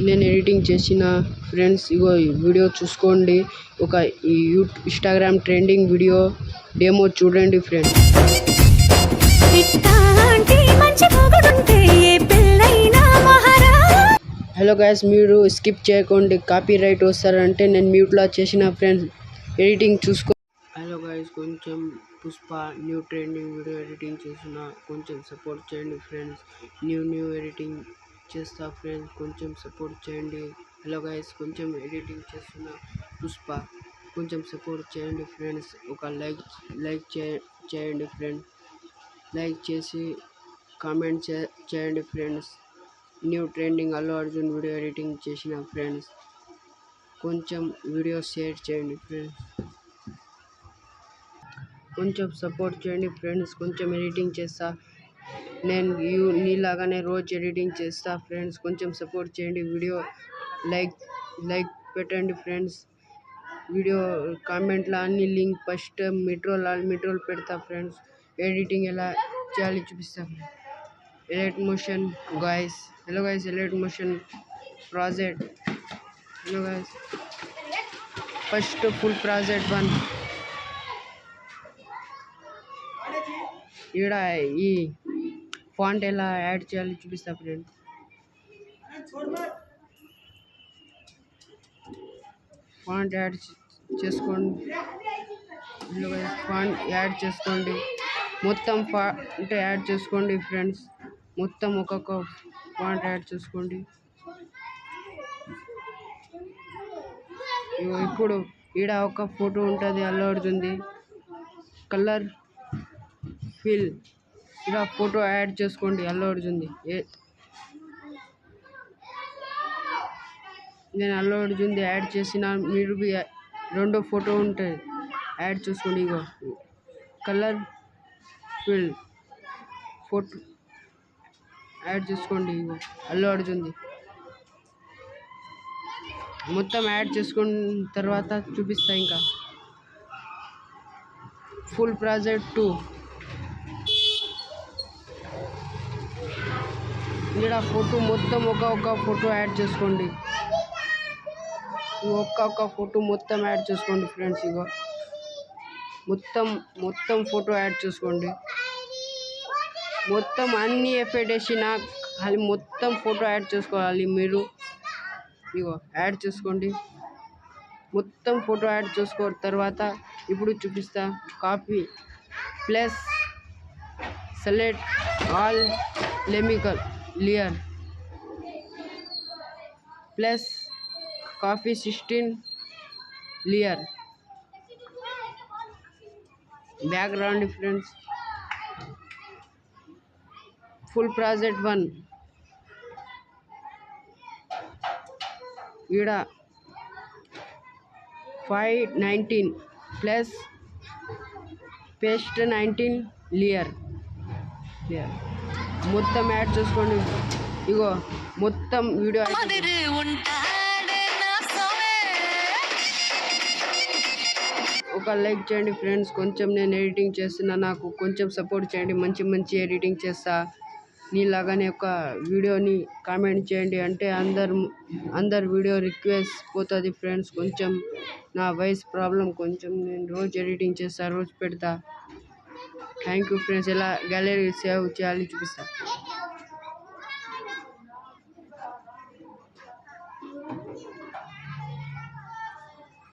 నేను ఎడిటింగ్ చేసిన ఫ్రెండ్స్ ఇగో ఈ వీడియో చూసుకోండి. ఒక ఇన్స్టాగ్రామ్ ట్రెండింగ్ వీడియో డెమో చూడండి ఫ్రెండ్స్. హలో గైస్, మీరు స్కిప్ చేయకండి, కాపీ రైట్ వస్తారంటే నేను మ్యూట్లో చేసిన ఫ్రెండ్స్. ఎడిటింగ్ చూసుకో. హలో గైస్, కొంచెం Pushpa new trending video editing చేసిన, కొంచెం సపోర్ట్ చేయండి ఫ్రెండ్స్. న్యూ ఎడిటింగ్ చేస్తా ఫ్రెండ్స్, కొంచెం సపోర్ట్ చేయండి. హలో గైస్, కొంచెం ఎడిటింగ్ చేస్తున్న పుష్ప, కొంచెం సపోర్ట్ చేయండి ఫ్రెండ్స్. ఒక లైక్ చేయండి ఫ్రెండ్స్. లైక్ చేసి కామెంట్ చేయండి friends. New trending Allu Arjun video editing చేసిన ఫ్రెండ్స్. కొంచెం వీడియో షేర్ చేయండి ఫ్రెండ్స్. కొంచెం సపోర్ట్ చేయండి ఫ్రెండ్స్. కొంచెం ఎడిటింగ్ చేస్తా నేను, నీలాగానే రోజు ఎడిటింగ్ చేస్తా ఫ్రెండ్స్. కొంచెం సపోర్ట్ చేయండి. వీడియో లైక్ పెట్టండి ఫ్రెండ్స్. వీడియో కామెంట్లో అన్ని లింక్ ఫస్ట్ మెట్రోలు పెడతా ఫ్రెండ్స్. ఎడిటింగ్ ఎలా చేయాలి చూపిస్తా. Elite motion guys. Hello guys, elite motion project. Hello guys, first full project 1. ఇక్కడ ఈ ఫాంట్ ఎలా యాడ్ చేయాలి చూపిస్తా ఫ్రెండ్స్. ఫాంట్ యాడ్ చేసుకోండి. ఫాంట్ యాడ్ చేసుకోండి. మొత్తం ఫాంట్ యాడ్ చేసుకోండి ఫ్రెండ్స్. మొత్తం ఒక్కొక్క ఫాంట్ యాడ్ చేసుకోండి. ఇప్పుడు ఈడ ఒక ఫోటో ఉంటుంది అల్లు అర్జున్ది. కలర్ ఫిల్ ఇలా ఫోటో యాడ్ చేసుకోండి అల్లు అర్జున్ది. నేను అల్లు అర్జున్ది యాడ్ చేసిన, మీరు రెండో ఫోటో ఉంటుంది యాడ్ చేసుకోండి. ఇగో కలర్ ఫిల్ ఫోటో యాడ్ చేసుకోండి. ఇగో అల్లు అర్జున్ది మొత్తం యాడ్ చేసుకున్న తర్వాత చూపిస్తా. ఇంకా ఫుల్ ప్రాజెక్ట్ 2. ఇక్కడ ఫోటో మొత్తం ఒక్కొక్క ఫోటో యాడ్ చేసుకోండి. ఒక్కొక్క ఫోటో మొత్తం యాడ్ చేసుకోండి ఫ్రెండ్స్. ఇగో మొత్తం ఫోటో యాడ్ చేసుకోండి. మొత్తం అన్ని ఎఫెక్ట్ వేసిన అది మొత్తం ఫోటో యాడ్ చేసుకోవాలి మీరు. ఇగో యాడ్ చేసుకోండి. మొత్తం ఫోటో యాడ్ చేసుకో తర్వాత ఇప్పుడు చూపిస్తా. Copy plus select all layer plus copy 16 layer background friends. Full project 1 ఈడ 519 ప్లస్ పేస్ట్ 19 లేయర్ మొత్తం యాడ్ చేసుకోండి. ఇగో మొత్తం వీడియో ఒక లైక్ చేయండి ఫ్రెండ్స్. కొంచెం నేను ఎడిటింగ్ చేస్తున్నా, నాకు కొంచెం సపోర్ట్ చేయండి. మంచి ఎడిటింగ్ చేస్తా. నీలాగానే ఒక వీడియోని కామెంట్ చేయండి అంటే అందరు వీడియో రిక్వెస్ట్ పోతుంది ఫ్రెండ్స్. కొంచెం నా వాయిస్ ప్రాబ్లం, కొంచెం నేను రోజు ఎడిటింగ్ చేస్తా, రోజు పెడతా. Thank you friends. ఎలా గ్యాలరీ సేవ్ చేయాలి చూపిస్తా.